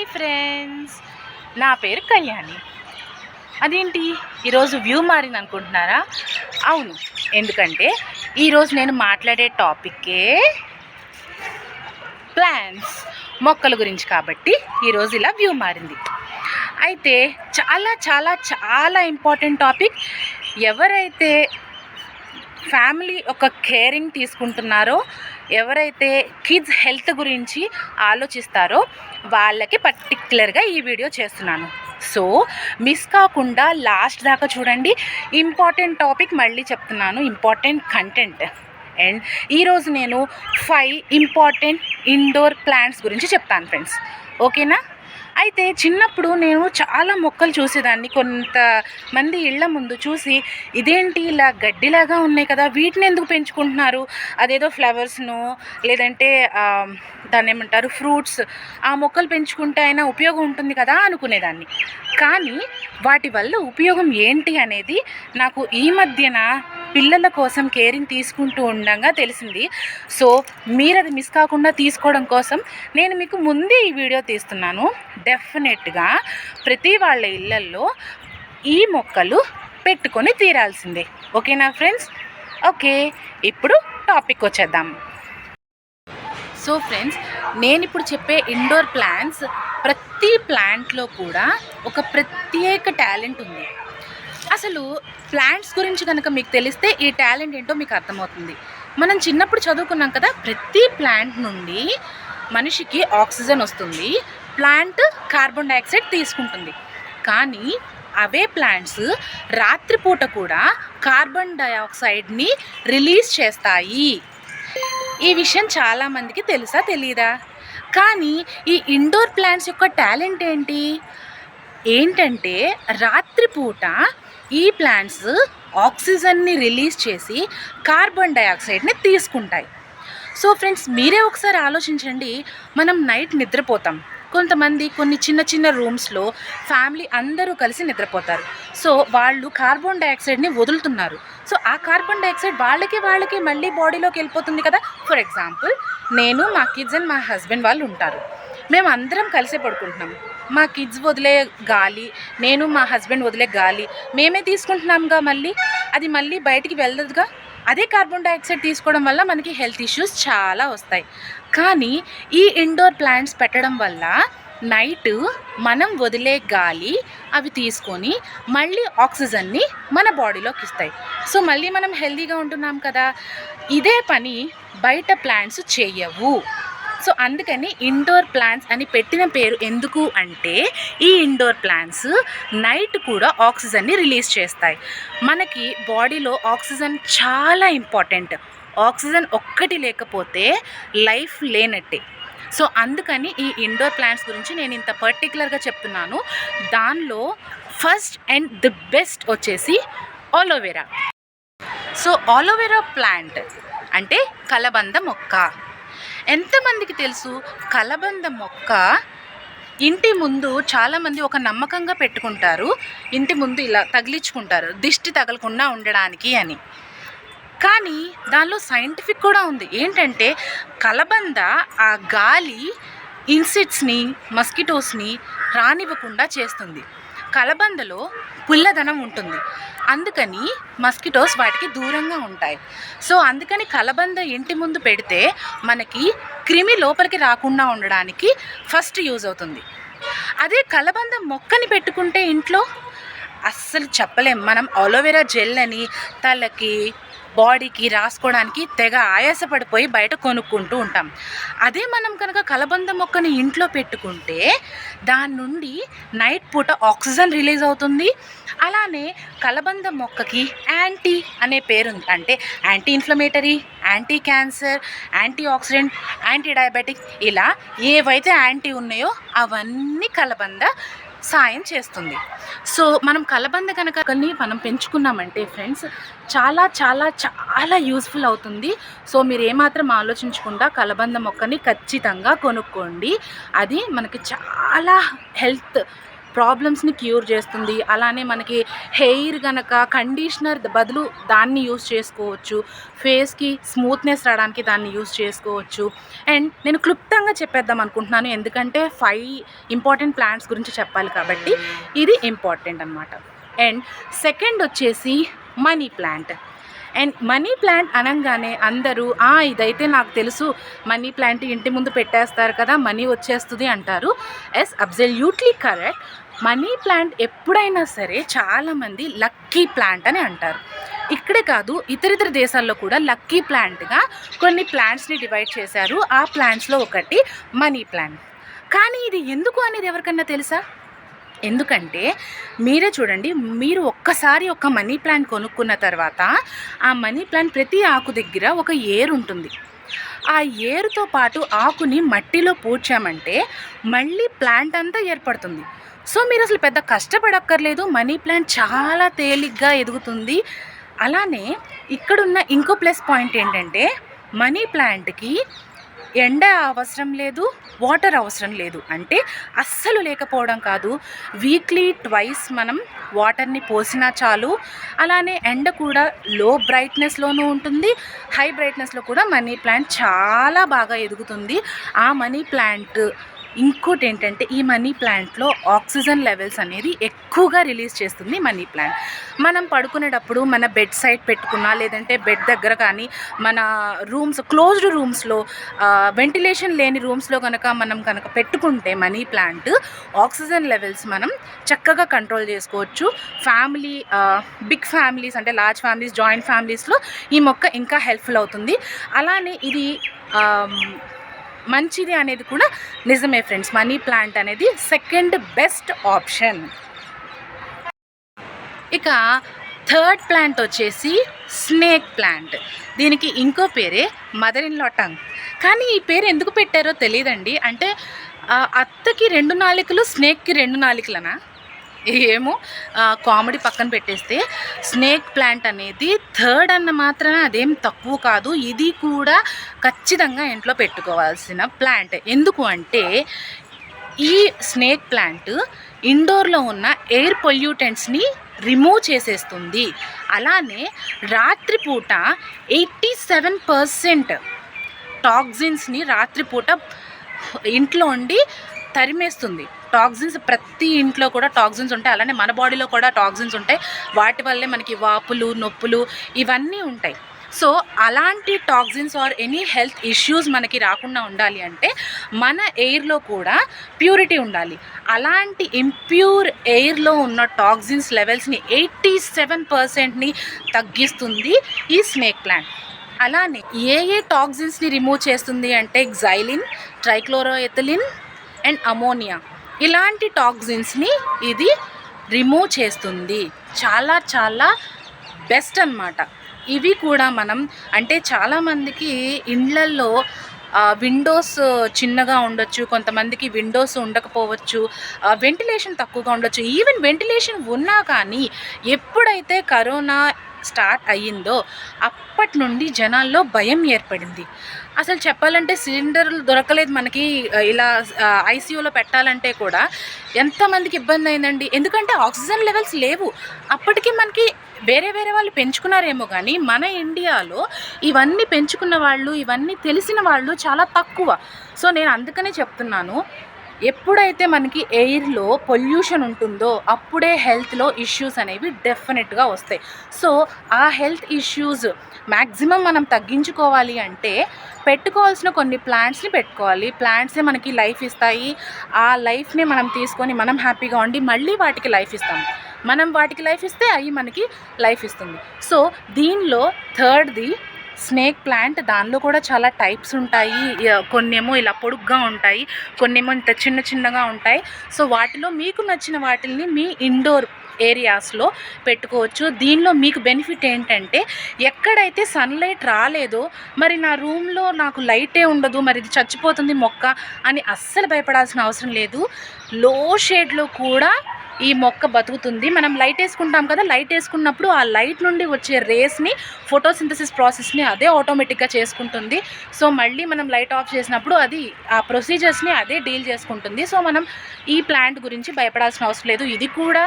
Hi friends, నా పేరు కళ్యాణి. అదేంటి ఈరోజు వ్యూ మారింది అనుకుంటున్నారా? అవును, ఎందుకంటే ఈరోజు నేను మాట్లాడే టాపిక్కే ప్లాంట్స్, మొక్కల గురించి. కాబట్టి ఈరోజు ఇలా వ్యూ మారింది. అయితే చాలా చాలా చాలా ఇంపార్టెంట్ టాపిక్. ఎవరైతే ఫ్యామిలీ ఒక కేరింగ్ తీసుకుంటున్నారో, ఎవరైతే కిడ్స్ హెల్త్ గురించి ఆలోచిస్తారో వాళ్ళకి పర్టిక్యులర్గా ఈ వీడియో చేస్తున్నాను. సో మిస్ కాకుండా లాస్ట్ దాకా చూడండి. ఇంపార్టెంట్ టాపిక్ మళ్ళీ చెప్తున్నాను, ఇంపార్టెంట్ కంటెంట్. అండ్ ఈరోజు నేను 5 ఇంపార్టెంట్ ఇండోర్ ప్లాంట్స్ గురించి చెప్తాను ఫ్రెండ్స్, ఓకేనా? అయితే చిన్నప్పుడు నేను చాలా మొక్కలు చూసేదాన్ని. కొంతమంది ఇళ్ల ముందు చూసి, ఇదేంటి ఇలా గడ్డిలాగా ఉన్నాయి కదా, వీటిని ఎందుకు పెంచుకుంటున్నారు? అదేదో ఫ్లవర్స్ను లేదంటే దాన్ని ఏమంటారు, ఫ్రూట్స్, ఆ మొక్కలు పెంచుకుంటే అయినా ఉపయోగం ఉంటుంది కదా అనుకునేదాన్ని. కానీ వాటి వల్ల ఉపయోగం ఏంటి అనేది నాకు ఈ మధ్యన పిల్లల కోసం కేరింగ్ తీసుకుంటూ ఉండగా తెలిసింది. సో మీరు అది మిస్ కాకుండా తీసుకోవడం కోసం నేను మీకు ముందే ఈ వీడియో తీస్తున్నాను. డెఫినెట్గా ప్రతి వాళ్ళ ఇళ్ళల్లో ఈ మొక్కలు పెట్టుకొని తీరాల్సిందే, ఓకేనా ఫ్రెండ్స్? ఓకే, ఇప్పుడు టాపిక్ వచ్చేద్దాం. సో ఫ్రెండ్స్, నేను ఇప్పుడు చెప్పే ఇండోర్ ప్లాంట్స్, ప్రతి ప్లాంట్లో కూడా ఒక ప్రత్యేక టాలెంట్ ఉంది. అసలు ప్లాంట్స్ గురించి కనుక మీకు తెలిస్తే ఈ టాలెంట్ ఏంటో మీకు అర్థమవుతుంది. మనం చిన్నప్పుడు చదువుకున్నాం కదా, ప్రతి ప్లాంట్ నుండి మనిషికి ఆక్సిజన్ వస్తుంది, ప్లాంట్ కార్బన్ డైఆక్సైడ్ తీసుకుంటుంది. కానీ అవే ప్లాంట్స్ రాత్రిపూట కూడా కార్బన్ డైఆక్సైడ్ని రిలీజ్ చేస్తాయి. ఈ విషయం చాలామందికి తెలుసా తెలీదా? కానీ ఈ ఇండోర్ ప్లాంట్స్ యొక్క టాలెంట్ ఏంటంటే రాత్రిపూట ఈ ప్లాంట్స్ ఆక్సిజన్ని రిలీజ్ చేసి కార్బన్ డైఆక్సైడ్ని తీసుకుంటాయి. సో ఫ్రెండ్స్, మీరే ఒకసారి ఆలోచించండి. మనం నైట్ నిద్రపోతాం, కొంతమంది కొన్ని చిన్న చిన్న రూమ్స్లో ఫ్యామిలీ అందరూ కలిసి నిద్రపోతారు. సో వాళ్ళు కార్బన్ డైఆక్సైడ్ని వదులుతున్నారు. సో ఆ కార్బన్ డైఆక్సైడ్ వాళ్ళకి మళ్ళీ బాడీలోకి వెళ్ళిపోతుంది కదా. ఫర్ ఎగ్జాంపుల్, నేను, మా కిడ్స్ అండ్ మా హస్బెండ్ వాళ్ళు ఉంటారు. మేము అందరం కలిసే పడుకుంటున్నాం. మా కిడ్స్ వదిలే గాలి, నేను మా హస్బెండ్ వదిలే గాలి మేమే తీసుకుంటున్నాంగా, అది మళ్ళీ బయటికి వెళ్ళదుగా. అదే కార్బన్ డైఆక్సైడ్ తీసుకోవడం వల్ల మనకి హెల్త్ ఇష్యూస్ చాలా వస్తాయి. కానీ ఈ ఇండోర్ ప్లాంట్స్ పెట్టడం వల్ల నైట్ మనం వదిలే గాలి అవి తీసుకొని మళ్ళీ ఆక్సిజన్ని మన బాడీలోకి ఇస్తాయి. సో మళ్ళీ మనం హెల్తీగా ఉంటున్నాం కదా. ఇదే పని బయట ప్లాంట్స్ చేయవు. సో అందుకని ఇండోర్ ప్లాంట్స్ అని పెట్టిన పేరు. ఎందుకు అంటే ఈ ఇండోర్ ప్లాంట్స్ నైట్ కూడా ఆక్సిజన్ని రిలీజ్ చేస్తాయి. మనకి బాడీలో ఆక్సిజన్ చాలా ఇంపార్టెంట్. ఆక్సిజన్ ఒక్కటి లేకపోతే లైఫ్ లేనట్టే. సో అందుకని ఈ ఇండోర్ ప్లాంట్స్ గురించి నేను ఇంత పర్టికులర్గా చెప్తున్నాను. దానిలో ఫస్ట్ అండ్ ది బెస్ట్ వచ్చేసి aloevera. సో aloevera ప్లాంట్ అంటే కలబంద మొక్క. ఎంతమందికి తెలుసు? కలబంద మొక్క ఇంటి ముందు చాలామంది ఒక నమ్మకంగా పెట్టుకుంటారు. ఇంటి ముందు ఇలా తగిలించుకుంటారు, దిష్టి తగలకుండా ఉండడానికి అని. కానీ దానిలో సైంటిఫిక్ కూడా ఉంది. ఏంటంటే కలబంద ఆ గాలి ఇన్సెక్ట్స్ని, మస్కిటోస్ని రానివ్వకుండా చేస్తుంది. కలబందలో పుల్లదనం ఉంటుంది, అందుకని మస్కిటోస్ వాటికి దూరంగా ఉంటాయి. సో అందుకని కలబంద ఇంటి ముందు పెడితే మనకి క్రిమి లోపలికి రాకుండా ఉండడానికి ఫస్ట్ యూజ్ అవుతుంది. అదే కలబంద మొక్కని పెట్టుకుంటే ఇంట్లో అస్సలు చెప్పలేం. మనం అలోవెరా జెల్ అని తలకి, బాడీకి రాసుకోవడానికి తెగ ఆయాసపడిపోయి బయట కొనుక్కుంటూ ఉంటాం. అదే మనం కనుక కలబంద మొక్కని ఇంట్లో పెట్టుకుంటే దాని నుండి నైట్ పూట ఆక్సిజన్ రిలీజ్ అవుతుంది. అలానే కలబంద మొక్కకి యాంటీ అనే పేరుంది. అంటే anti inflammatory, anti cancer, anti oxidant, anti diabetic, ఇలా ఏవైతే యాంటీ ఉన్నాయో అవన్నీ కలబంద సాయం చేస్తుంది. సో మనం కలబంద కనుక మనం పెంచుకున్నామంటే ఫ్రెండ్స్ చాలా చాలా చాలా యూస్ఫుల్ అవుతుంది. సో మీరు ఏమాత్రం ఆలోచించకుండా కలబంద మొక్కని ఖచ్చితంగా కొనుక్కోండి. అది మనకి చాలా హెల్త్ ప్రాబ్లమ్స్ని క్యూర్ చేస్తుంది. అలానే మనకి హెయిర్ కనుక కండిషనర్ బదులు దాన్ని యూస్ చేసుకోవచ్చు. ఫేస్కి స్మూత్నెస్ రావడానికి దాన్ని యూస్ చేసుకోవచ్చు. అండ్ నేను క్లుప్తంగా చెప్పేద్దాం అనుకుంటున్నాను, ఎందుకంటే 5 ఇంపార్టెంట్ ప్లాంట్స్ గురించి చెప్పాలి కాబట్టి ఇది ఇంపార్టెంట్ అనమాట. అండ్ సెకండ్ వచ్చేసి money plant. And money plant అనగానే అందరూ ఇదైతే నాకు తెలుసు, మనీ ప్లాంట్ ఇంటి ముందు పెట్టేస్తారు కదా, మనీ వచ్చేస్తుంది అంటారు. Yes, absolutely correct. Money plant ఎప్పుడైనా సరే చాలామంది లక్కీ ప్లాంట్ అని అంటారు. ఇక్కడే కాదు, ఇతర దేశాల్లో కూడా లక్కీ ప్లాంట్గా కొన్ని ప్లాంట్స్ని డివైడ్ చేశారు. ఆ ప్లాంట్స్లో ఒకటి మనీ ప్లాంట్. కానీ ఇది ఎందుకు అనేది ఎవరికన్నా తెలుసా? ఎందుకంటే మీరే చూడండి, మీరు ఒక్కసారి ఒక మనీ ప్లాంట్ కొనుక్కున్న తర్వాత ఆ మనీ ప్లాంట్ ప్రతి ఆకు దగ్గర ఒక ఏరు ఉంటుంది. ఆ ఏరుతో పాటు ఆకుని మట్టిలో పూడ్చామంటే మళ్ళీ ప్లాంట్ అంతా ఏర్పడుతుంది. సో మీరు అసలు పెద్ద కష్టపడక్కర్లేదు, మనీ ప్లాంట్ చాలా తేలిగ్గా ఎదుగుతుంది. అలానే ఇక్కడున్న ఇంకో ప్లస్ పాయింట్ ఏంటంటే మనీ ప్లాంట్కి ఎండ అవసరం లేదు, వాటర్ అవసరం లేదు. అంటే అస్సలు లేకపోవడం కాదు, వీక్లీ ట్వైస్ మనం వాటర్ని పోసినా చాలు. అలానే ఎండ కూడా లో బ్రైట్నెస్లోనూ ఉంటుంది, హై బ్రైట్నెస్లో కూడా మనీ ప్లాంట్ చాలా బాగా ఎదుగుతుంది. ఆ మనీ ప్లాంట్ ఇంకోటి ఏంటంటే ఈ మనీ ప్లాంట్లో ఆక్సిజన్ లెవెల్స్ అనేది ఎక్కువగా రిలీజ్ చేస్తుంది మనీ ప్లాంట్. మనం పడుకునేటప్పుడు మన బెడ్ సైడ్ పెట్టుకున్నా, లేదంటే బెడ్ దగ్గర కానీ, మన రూమ్స్ క్లోజ్డ్ రూమ్స్లో, వెంటిలేషన్ లేని రూమ్స్లో మనం కనుక పెట్టుకుంటే మనీ ప్లాంట్ ఆక్సిజన్ లెవెల్స్ మనం చక్కగా కంట్రోల్ చేసుకోవచ్చు. ఫ్యామిలీ, బిగ్ ఫ్యామిలీస్ అంటే లార్జ్ ఫ్యామిలీస్, జాయింట్ ఫ్యామిలీస్లో ఈ మొక్క ఇంకా హెల్ప్ఫుల్ అవుతుంది. అలానే ఇది మంచిది అనేది కూడా నిజమే ఫ్రెండ్స్. మనీ ప్లాంట్ అనేది సెకండ్ బెస్ట్ ఆప్షన్. ఇక థర్డ్ ప్లాంట్ వచ్చేసి స్నేక్ ప్లాంట్. దీనికి ఇంకో పేరే మదర్ ఇన్ లా టంగ్. కానీ ఈ పేరు ఎందుకు పెట్టారో తెలియదండి. అంటే అత్తకి 2 నాలుకలు, స్నేక్కి 2 నాలుకలనా ఏమో, కామెడీ పక్కన పెట్టేస్తే స్నేక్ ప్లాంట్ అనేది థర్డ్ అన్న మాత్రాన అదేం తక్కువ కాదు. ఇది కూడా ఖచ్చితంగా ఇంట్లో పెట్టుకోవాల్సిన ప్లాంట్. ఎందుకు అంటే ఈ స్నేక్ ప్లాంట్ ఇండోర్లో ఉన్న ఎయిర్ పొల్యూటెంట్స్ని రిమూవ్ చేసేస్తుంది. అలానే రాత్రిపూట 87% టాక్సిన్స్ని రాత్రిపూట ఇంట్లో ఉండి తరిమేస్తుంది. టాక్సిన్స్ ప్రతి ఇంట్లో కూడా టాక్సిన్స్ ఉంటాయి. అలానే మన బాడీలో కూడా టాక్సిన్స్ ఉంటాయి. వాటి వల్లే మనకి వాపులు, నొప్పులు ఇవన్నీ ఉంటాయి. సో అలాంటి toxins or any health issues మనకి రాకుండా ఉండాలి అంటే మన ఎయిర్లో కూడా ప్యూరిటీ ఉండాలి. అలాంటి ఇంప్యూర్ ఎయిర్లో ఉన్న టాక్సిన్స్ లెవెల్స్ని 87%ని తగ్గిస్తుంది ఈ స్నేక్ ప్లాంట్. అలానే ఏ టాక్సిన్స్ని రిమూవ్ చేస్తుంది అంటే xylene, ట్రైక్లోరోఎథిలిన్ అండ్ అమోనియా, ఇలాంటి టాక్సిన్స్ని ఇది రిమూవ్ చేస్తుంది. చాలా చాలా బెస్ట్ అన్నమాట. ఇవి కూడా మనం అంటే చాలామందికి ఇండ్లల్లో విండోస్ చిన్నగా ఉండొచ్చు, కొంతమందికి విండోస్ ఉండకపోవచ్చు, వెంటిలేషన్ తక్కువగా ఉండొచ్చు. ఈవెన్ వెంటిలేషన్ ఉన్నా కానీ ఎప్పుడైతే కరోనా స్టార్ట్ అయ్యిందో అప్పటి నుండి జనాల్లో భయం ఏర్పడింది. అసలు చెప్పాలంటే సిలిండర్లు దొరకలేదు మనకి. ఇలా ఐసీయూలో పెట్టాలంటే కూడా ఎంతమందికి ఇబ్బంది అయిందండి. ఎందుకంటే ఆక్సిజన్ లెవెల్స్ లేవు. అప్పటికి మనకి వేరే వాళ్ళు పెంచుకున్నారేమో కానీ మన ఇండియాలో ఇవన్నీ పెంచుకున్న వాళ్ళు, ఇవన్నీ తెలిసిన వాళ్ళు చాలా తక్కువ. సో నేను అందుకనే చెప్తున్నాను, ఎప్పుడైతే మనకి ఎయిర్లో పొల్యూషన్ ఉంటుందో అప్పుడే హెల్త్లో ఇష్యూస్ అనేవి డెఫినెట్గా వస్తాయి. సో ఆ హెల్త్ ఇష్యూస్ మ్యాక్సిమం మనం తగ్గించుకోవాలి అంటే పెట్టుకోవాల్సిన కొన్ని ప్లాంట్స్ని పెట్టుకోవాలి. ప్లాంట్సే మనకి లైఫ్ ఇస్తాయి. ఆ లైఫ్ని మనం తీసుకొని మనం హ్యాపీగా ఉండి మళ్ళీ వాటికి లైఫ్ ఇస్తాము. మనం వాటికి లైఫ్ ఇస్తే అవి మనకి లైఫ్ ఇస్తుంది. సో దీనిలో థర్డ్ది స్నేక్ ప్లాంట్. దానిలో కూడా చాలా టైప్స్ ఉంటాయి. కొన్నేమో ఇలా పొడుగ్గా ఉంటాయి, కొన్నేమో ఇంత చిన్నగా ఉంటాయి. సో వాటిలో మీకు నచ్చిన వాటిని మీ ఇండోర్ ఏరియాస్లో పెట్టుకోవచ్చు. దీనిలో మీకు బెనిఫిట్ ఏంటంటే ఎక్కడైతే సన్లైట్ రాలేదో, మరి నా రూమ్లో నాకు లైటే ఉండదు, మరి ఇది చచ్చిపోతుంది మొక్క అని అస్సలు భయపడాల్సిన అవసరం లేదు. లో షేడ్లో కూడా ఈ మొక్క బతుకుతుంది. మనం లైట్ వేసుకుంటాం కదా, లైట్ వేసుకున్నప్పుడు ఆ లైట్ నుండి వచ్చే రేస్ని ఫోటోసింథసిస్ ప్రాసెస్ని అదే ఆటోమేటిక్గా చేసుకుంటుంది. సో మళ్ళీ మనం లైట్ ఆఫ్ చేసినప్పుడు అది ఆ ప్రొసీజర్స్ని అదే డీల్ చేసుకుంటుంది. సో మనం ఈ ప్లాంట్ గురించి భయపడాల్సిన అవసరం లేదు. ఇది కూడా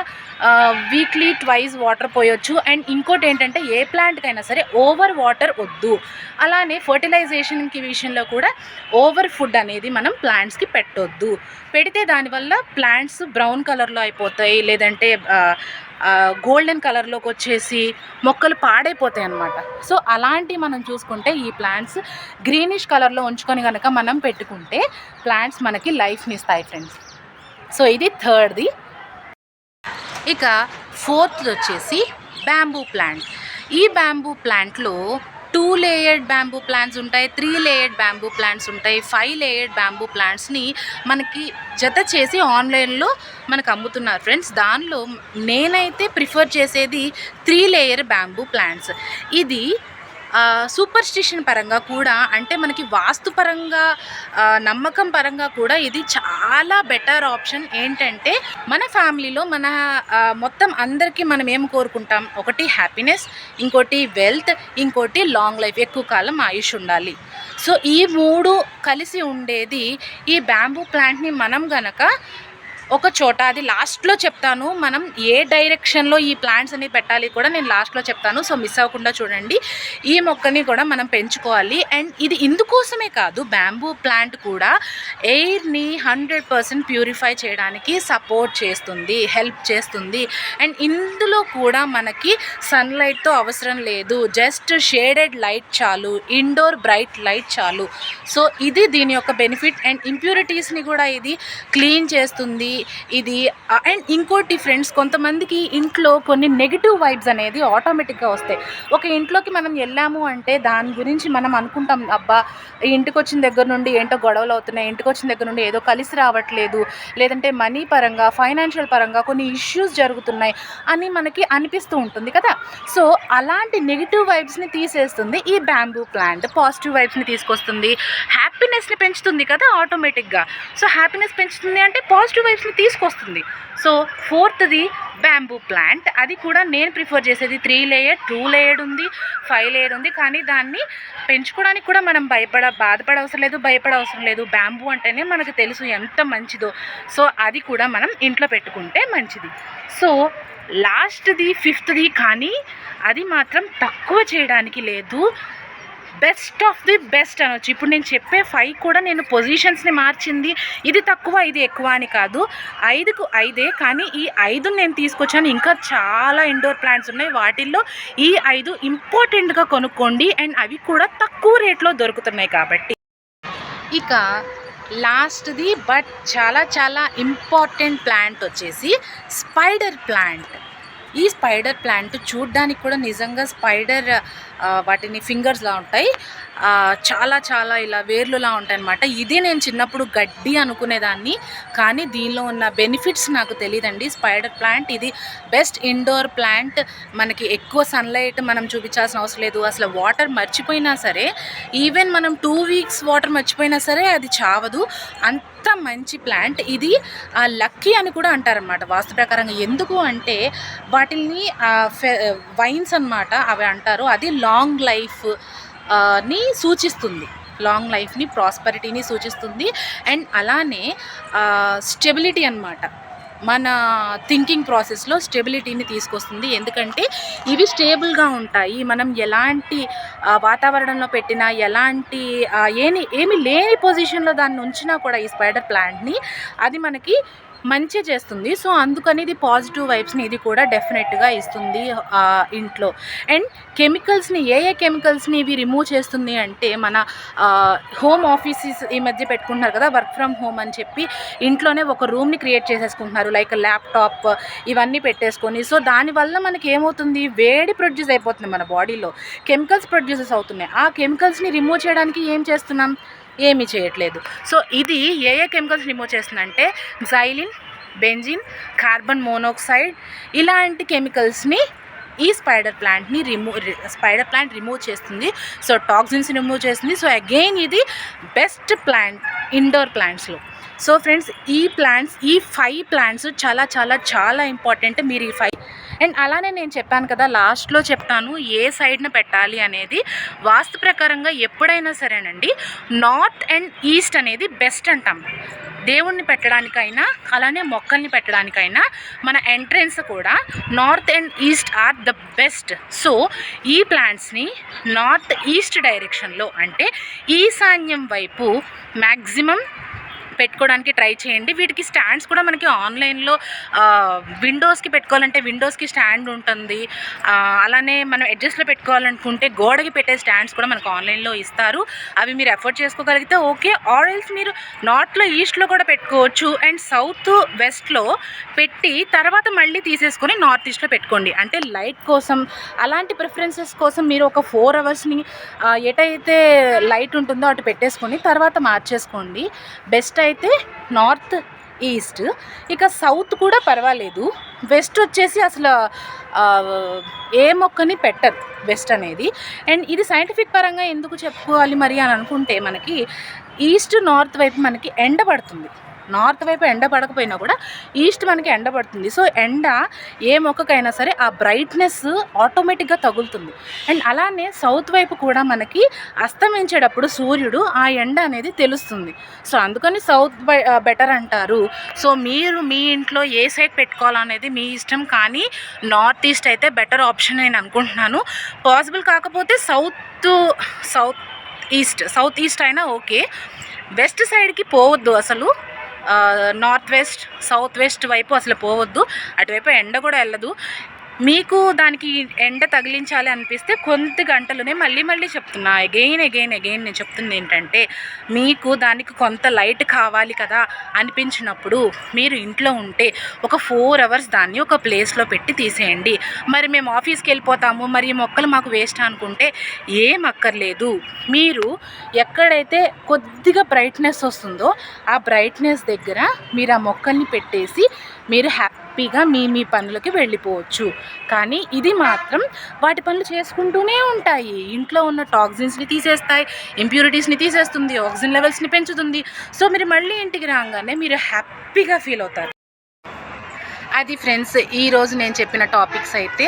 వీక్లీ ట్వైస్ వాటర్ పోయొచ్చు. అండ్ ఇంకోటి ఏంటంటే ఏ ప్లాంట్కైనా సరే ఓవర్ వాటర్ వద్దు. అలానే ఫర్టిలైజేషన్కి విషయంలో కూడా ఓవర్ ఫుడ్ అనేది మనం ప్లాంట్స్కి పెట్టొద్దు. పెడితే దానివల్ల ప్లాంట్స్ బ్రౌన్ కలర్లో అయిపోతాయి, లేదంటే గోల్డెన్ కలర్లోకి వచ్చేసి మొక్కలు పాడైపోతాయి అన్నమాట. సో అలాంటివి మనం చూసుకుంటే ఈ ప్లాంట్స్ గ్రీనిష్ కలర్లో ఉంచుకొని కనుక మనం పెట్టుకుంటే ప్లాంట్స్ మనకి లైఫ్ని ఇస్తాయి ఫ్రెండ్స్. సో ఇది థర్డ్ది. ఇక ఫోర్త్ది వచ్చేసి బ్యాంబూ ప్లాంట్. ఈ బ్యాంబూ ప్లాంట్లో 2 లేయర్డ్ బ్యాంబూ ప్లాంట్స్ ఉంటాయి, 3 లేయర్డ్ బ్యాంబూ ప్లాంట్స్ ఉంటాయి, 5 లేయర్డ్ బ్యాంబూ ప్లాంట్స్ని మనకి జత చేసి ఆన్లైన్లో మనకు అమ్ముతున్నారు ఫ్రెండ్స్. దానిలో నేనైతే ప్రిఫర్ చేసేది 3 లేయర్ బ్యాంబూ ప్లాంట్స్. ఇది సూపర్స్టిషన్ పరంగా కూడా, అంటే మనకి వాస్తు పరంగా నమ్మకం పరంగా కూడా ఇది చాలా బెటర్ ఆప్షన్. ఏంటంటే మన ఫ్యామిలీలో మన మొత్తం అందరికీ మనం ఏం కోరుకుంటాం, ఒకటి హ్యాపీనెస్, ఇంకోటి వెల్త్, ఇంకోటి లాంగ్ లైఫ్, ఎక్కువ కాలం ఆయుష్ ఉండాలి. సో ఈ 3 కలిసి ఉండేది ఈ బ్యాంబూ ప్లాంట్ని మనం గనక ఒక చోట, అది లాస్ట్లో చెప్తాను, మనం ఏ డైరెక్షన్లో ఈ ప్లాంట్స్ అనేవి పెట్టాలి కూడా నేను లాస్ట్లో చెప్తాను. సో మిస్ అవ్వకుండా చూడండి. ఈ మొక్కని కూడా మనం పెంచుకోవాలి. అండ్ ఇది ఇందుకోసమే కాదు, బ్యాంబూ ప్లాంట్ కూడా ఎయిర్ని 100% ప్యూరిఫై చేయడానికి సపోర్ట్ చేస్తుంది, హెల్ప్ చేస్తుంది. అండ్ ఇందులో కూడా మనకి సన్లైట్తో అవసరం లేదు, జస్ట్ షేడెడ్ లైట్ చాలు, ఇండోర్ బ్రైట్ లైట్ చాలు. సో ఇది దీని యొక్క బెనిఫిట్. అండ్ ఇంప్యూరిటీస్ని కూడా ఇది క్లీన్ చేస్తుంది ఇది. అండ్ ఇంకోటి ఫ్రెండ్స్, కొంతమందికి ఇంట్లో కొన్ని నెగిటివ్ వైబ్స్ అనేది ఆటోమేటిక్గా వస్తాయి. ఒక ఇంట్లోకి మనం వెళ్ళాము అంటే దాని గురించి మనం అనుకుంటాం, అబ్బా ఈ ఇంటికి వచ్చిన దగ్గర నుండి ఏంటో గొడవలు అవుతున్నాయి, ఇంటికి వచ్చిన దగ్గర నుండి ఏదో కలిసి రావట్లేదు, లేదంటే మనీ పరంగా, ఫైనాన్షియల్ పరంగా కొన్ని ఇష్యూస్ జరుగుతున్నాయి అని మనకి అనిపిస్తూ ఉంటుంది కదా. సో అలాంటి నెగిటివ్ వైబ్స్ని తీసేస్తుంది ఈ బ్యాంబూ ప్లాంట్. పాజిటివ్ వైబ్స్ని తీసుకొస్తుంది, హ్యాపీనెస్ని పెంచుతుంది కదా ఆటోమేటిక్గా. సో హ్యాపీనెస్ పెంచుతుంది అంటే పాజిటివ్ వైబ్స్ని తీసుకొస్తుంది. సో ఫోర్త్ది బ్యాంబూ ప్లాంట్. అది కూడా నేను ప్రిఫర్ చేసేది 3 లేయర్, 2 లేయర్డ్ ఉంది, 5 లేయర్ ఉంది. కానీ దాన్ని పెంచుకోవడానికి కూడా మనం బాధపడ అవసరం లేదు, భయపడ అవసరం లేదు. బ్యాంబూ అంటేనే మనకు తెలుసు ఎంత మంచిదో. సో అది కూడా మనం ఇంట్లో పెట్టుకుంటే మంచిది. సో లాస్ట్ది 5థ్ది, కానీ అది మాత్రం తక్కువ చేయడానికి లేదు, బెస్ట్ ఆఫ్ ది బెస్ట్ అనొచ్చు. ఇప్పుడు నేను చెప్పే 5 కూడా నేను పొజిషన్స్ని మార్చింది, ఇది తక్కువ ఇది ఎక్కువ అని కాదు, 5కు 5ఏ. కానీ ఈ 5 నేను తీసుకొచ్చాను. ఇంకా చాలా ఇండోర్ ప్లాంట్స్ ఉన్నాయి, వాటిల్లో ఈ 5 ఇంపార్టెంట్గా కొనుక్కోండి. అండ్ అవి కూడా తక్కువ రేట్లో దొరుకుతున్నాయి కాబట్టి. ఇక లాస్ట్ది బట్ చాలా చాలా ఇంపార్టెంట్ ప్లాంట్ వచ్చేసి స్పైడర్ ప్లాంట్. ఈ స్పైడర్ ప్లాంట్ చూడ్డానికి కూడా నిజంగా స్పైడర్ వాటిని ఫింగర్స్లా ఉంటాయి, చాలా చాలా ఇలా వేర్లులా ఉంటాయి అన్నమాట. ఇది నేను చిన్నప్పుడు గడ్డి అనుకునేదాన్ని, కానీ దీనిలో ఉన్న బెనిఫిట్స్ నాకు తెలియదండి. స్పైడర్ ప్లాంట్ ఇది బెస్ట్ ఇండోర్ ప్లాంట్. మనకి ఎక్కువ సన్లైట్ మనం చూపించాల్సిన అవసరం లేదు. అసలు వాటర్ మర్చిపోయినా సరే, ఈవెన్ మనం 2 వీక్స్ వాటర్ మర్చిపోయినా సరే అది చావదు, అంత మంచి ప్లాంట్ ఇది. లక్కీ అని కూడా అంటారనమాట వాస్తు ప్రకారంగా. ఎందుకు అంటే వాటిని వైన్స్ అన్నమాట అవి అంటారు. అది లాంగ్ లైఫ్ ని సూచిస్తుంది, లాంగ్ లైఫ్ని, ప్రాస్పరిటీని సూచిస్తుంది. అండ్ అలానే స్టెబిలిటీ అన్నమాట, మన థింకింగ్ ప్రాసెస్లో స్టెబిలిటీని తీసుకొస్తుంది. ఎందుకంటే ఇవి స్టేబుల్గా ఉంటాయి. మనం ఎలాంటి వాతావరణంలో పెట్టినా, ఎలాంటి ఏమి లేని పొజిషన్లో దాన్ని ఉంచినా కూడా ఈ స్పైడర్ ప్లాంట్ని అది మనకి మంచి చేస్తుంది. సో అందుకని ఇది పాజిటివ్ వైబ్స్ని ఇది కూడా డెఫినెట్గా ఇస్తుంది ఇంట్లో. అండ్ కెమికల్స్ని, ఏ కెమికల్స్ని ఇవి రిమూవ్ చేస్తుంది అంటే, మన హోమ్ ఆఫీసెస్ ఈ మధ్య పెట్టుకుంటున్నారు కదా, వర్క్ ఫ్రమ్ హోమ్ అని చెప్పి ఇంట్లోనే ఒక రూమ్ని క్రియేట్ చేసేసుకుంటున్నారు, లైక్ ల్యాప్టాప్ ఇవన్నీ పెట్టేసుకొని. సో దానివల్ల మనకి ఏమవుతుంది, వేడి ప్రొడ్యూస్ అయిపోతుంది మన బాడీలో, కెమికల్స్ ప్రొడ్యూసెస్ అవుతున్నాయి. ఆ కెమికల్స్ని రిమూవ్ చేయడానికి ఏం చేస్తున్నాం, ఏమీ చేయట్లేదు. సో ఇది ఏ కెమికల్స్ రిమూవ్ చేస్తుందంటే జైలిన్, బెంజిన్, కార్బన్ మోనాక్సైడ్ ఇలాంటి కెమికల్స్ని ఈ స్పైడర్ ప్లాంట్ రిమూవ్ చేస్తుంది. సో టాక్సిన్స్ రిమూవ్ చేస్తుంది. సో అగైన్ ఇది బెస్ట్ ప్లాంట్ ఇండోర్ ప్లాంట్స్లో. సో ఫ్రెండ్స్, ఈ 5 ప్లాంట్స్ చాలా చాలా చాలా ఇంపార్టెంట్. మీరు ఈ 5 అండ్ అలానే నేను చెప్పాను కదా, లాస్ట్లో చెప్తాను ఏ సైడ్న పెట్టాలి అనేది. వాస్తు ప్రకారంగా ఎప్పుడైనా సరేనండి, నార్త్ అండ్ ఈస్ట్ అనేది బెస్ట్ అంటాం. దేవుణ్ణి పెట్టడానికైనా అలానే మొక్కల్ని పెట్టడానికైనా మన ఎంట్రెన్స్ కూడా north and east are the best. So ఈ ప్లాంట్స్ని నార్త్ ఈస్ట్ డైరెక్షన్లో అంటే ఈశాన్యం వైపు మ్యాక్సిమం పెట్టుకోవడానికి ట్రై చేయండి. వీటికి స్టాండ్స్ కూడా మనకి ఆన్లైన్లో విండోస్కి పెట్టుకోవాలంటే విండోస్కి స్టాండ్ ఉంటుంది. అలానే మనం ఎడ్జస్ట్లో పెట్టుకోవాలనుకుంటే గోడకి పెట్టే స్టాండ్స్ కూడా మనకు ఆన్లైన్లో ఇస్తారు. అవి మీరు ఎఫోర్డ్ చేసుకోగలిగితే ఓకే. ఆరెల్స్ మీరు నార్త్లో ఈస్ట్లో కూడా పెట్టుకోవచ్చు అండ్ సౌత్ వెస్ట్లో పెట్టి తర్వాత మళ్ళీ తీసేసుకొని నార్త్ ఈస్ట్లో పెట్టుకోండి. అంటే లైట్ కోసం అలాంటి ప్రిఫరెన్సెస్ కోసం మీరు ఒక 4 అవర్స్ని ఎటైతే లైట్ ఉంటుందో అటు పెట్టేసుకొని తర్వాత మార్చేసుకోండి. బెస్ట్ అయితే నార్త్ ఈస్ట్. ఇక సౌత్ కూడా పర్వాలేదు. వెస్ట్ వచ్చేసి అసలు ఏ మొక్కని పెట్టరు వెస్ట్ అనేది. అండ్ ఇది సైంటిఫిక్ పరంగా ఎందుకు చెప్పుకోవాలి మరి అని అనుకుంటే, మనకి ఈస్ట్ నార్త్ వైపు మనకి ఎండ పడుతుంది. నార్త్ వైపు ఎండ పడకపోయినా కూడా ఈస్ట్ మనకి ఎండ పడుతుంది. సో ఎండ ఏ మొక్కకైనా సరే ఆ బ్రైట్నెస్ ఆటోమేటిక్గా తగులుతుంది. అండ్ అలానే సౌత్ వైపు కూడా మనకి అస్తమించేటప్పుడు సూర్యుడు ఆ ఎండ అనేది తెలుస్తుంది. సో అందుకని సౌత్ బెటర్ అంటారు. సో మీరు మీ ఇంట్లో ఏ సైడ్ పెట్టుకోవాలనేది మీ ఇష్టం, కానీ నార్త్ ఈస్ట్ అయితే బెటర్ ఆప్షన్ నేను అనుకుంటున్నాను. పాసిబుల్ కాకపోతే సౌత్ ఈస్ట్ అయినా ఓకే. వెస్ట్ సైడ్కి పోవద్దు అసలు. నార్త్ వెస్ట్ సౌత్ వెస్ట్ వైపు అసలు పోవద్దు. అటువైపు ఎండ కూడా వెళ్ళదు. మీకు దానికి ఎండ తగిలించాలి అనిపిస్తే కొద్ది గంటలోనే మళ్ళీ చెప్తున్నా, అగైన్ నేను చెప్తుంది ఏంటంటే, మీకు దానికి కొంత లైట్ కావాలి కదా అనిపించినప్పుడు మీరు ఇంట్లో ఉంటే ఒక 4 అవర్స్ దాన్ని ఒక ప్లేస్లో పెట్టి తీసేయండి. మరి మేము ఆఫీస్కి వెళ్ళిపోతాము, మరి ఈ మొక్కలు మాకు వేస్ట్ అనుకుంటే ఏం అక్కర్లేదు. మీరు ఎక్కడైతే కొద్దిగా బ్రైట్నెస్ వస్తుందో ఆ బ్రైట్నెస్ దగ్గర మీరు ఆ మొక్కల్ని పెట్టేసి మీరు హ్యాపీగా మీ పనులకి వెళ్ళిపోవచ్చు. కానీ ఇది మాత్రం వాటి పనులు చేసుకుంటూనే ఉంటాయి. ఇంట్లో ఉన్న టాక్సిన్స్ని తీసేస్తాయి, ఇంప్యూరిటీస్ని తీసేస్తుంది, ఆక్సిజన్ లెవెల్స్ని పెంచుతుంది. సో మీరు మళ్ళీ ఇంటికి రాగానే మీరు హ్యాపీగా ఫీల్ అవుతారు. అది ఫ్రెండ్స్, ఈరోజు నేను చెప్పిన టాపిక్స్ అయితే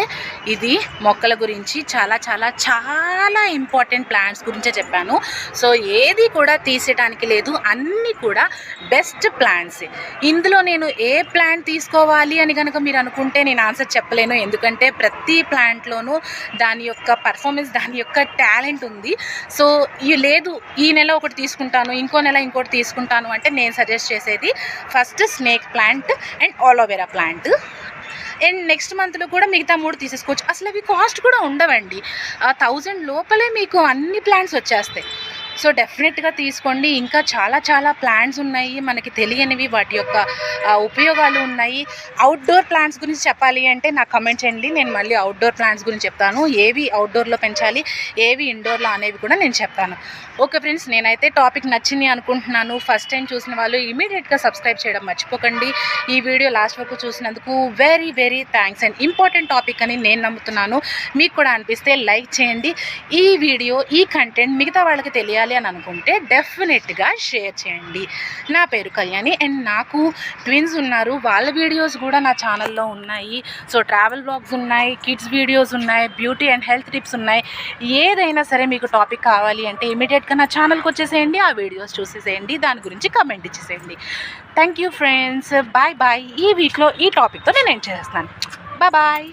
ఇది మొక్కల గురించి చాలా చాలా చాలా ఇంపార్టెంట్ ప్లాంట్స్ గురించే చెప్పాను. సో ఏది కూడా తీసేయడానికి లేదు, అన్నీ కూడా బెస్ట్ ప్లాంట్స్. ఇందులో నేను ఏ ప్లాంట్ తీసుకోవాలి అని కనుక మీరు అనుకుంటే నేను ఆన్సర్ చెప్పలేను. ఎందుకంటే ప్రతి ప్లాంట్లోనూ దాని యొక్క పర్ఫార్మెన్స్, దాని యొక్క టాలెంట్ ఉంది. సో లేదు ఈ నెల ఒకటి తీసుకుంటాను, ఇంకో నెల ఇంకోటి తీసుకుంటాను అంటే నేను సజెస్ట్ చేసేది first snake plant and aloe vera plant. And next మంత్లో కూడా మిగతా 3 తీసేసుకోవచ్చు. అసలు అవి కాస్ట్ కూడా ఉండవండి. 1000 లోపలే మీకు అన్ని ప్లాంట్స్ వచ్చేస్తాయి. సో డెఫినెట్గా తీసుకోండి. ఇంకా చాలా చాలా ప్లాంట్స్ ఉన్నాయి మనకి తెలియనివి, వాటి యొక్క ఉపయోగాలు ఉన్నాయి. అవుట్డోర్ ప్లాంట్స్ గురించి చెప్పాలి అంటే నాకు కమెంట్ చేయండి, నేను మళ్ళీ అవుట్డోర్ ప్లాంట్స్ గురించి చెప్తాను. ఏవి అవుట్డోర్లో పెంచాలి, ఏవి ఇండోర్లో అనేవి కూడా నేను చెప్తాను. ఓకే ఫ్రెండ్స్, నేనైతే టాపిక్ నచ్చింది అనుకుంటున్నాను. ఫస్ట్ టైం చూసిన వాళ్ళు ఇమీడియట్గా సబ్స్క్రైబ్ చేయడం మర్చిపోకండి. ఈ వీడియో లాస్ట్ వరకు చూసినందుకు very very thanks. And important topic అని నేను నమ్ముతున్నాను. మీకు కూడా అనిపిస్తే లైక్ చేయండి. ఈ వీడియో, ఈ కంటెంట్ మిగతా వాళ్ళకి తెలియాలి అని అనుకుంటే డెఫినెట్గా షేర్ చేయండి. నా పేరు కళ్యాణి అండ్ నాకు ట్విన్స్ ఉన్నారు. వాళ్ళ వీడియోస్ కూడా నా ఛానల్లో ఉన్నాయి. సో ట్రావెల్ బ్లాగ్స్ ఉన్నాయి, కిడ్స్ వీడియోస్ ఉన్నాయి, బ్యూటీ అండ్ హెల్త్ టిప్స్ ఉన్నాయి. ఏదైనా సరే మీకు టాపిక్ కావాలి అంటే ఇమీడియట్గా నా ఛానల్కి వచ్చేసేయండి, ఆ వీడియోస్ చూసేసేయండి, దాని గురించి కమెంట్ ఇచ్చేసేయండి. Thank you friends, bye bye. ఈ వీక్లో ఈ టాపిక్తో నేను చేస్తాను. Bye bye.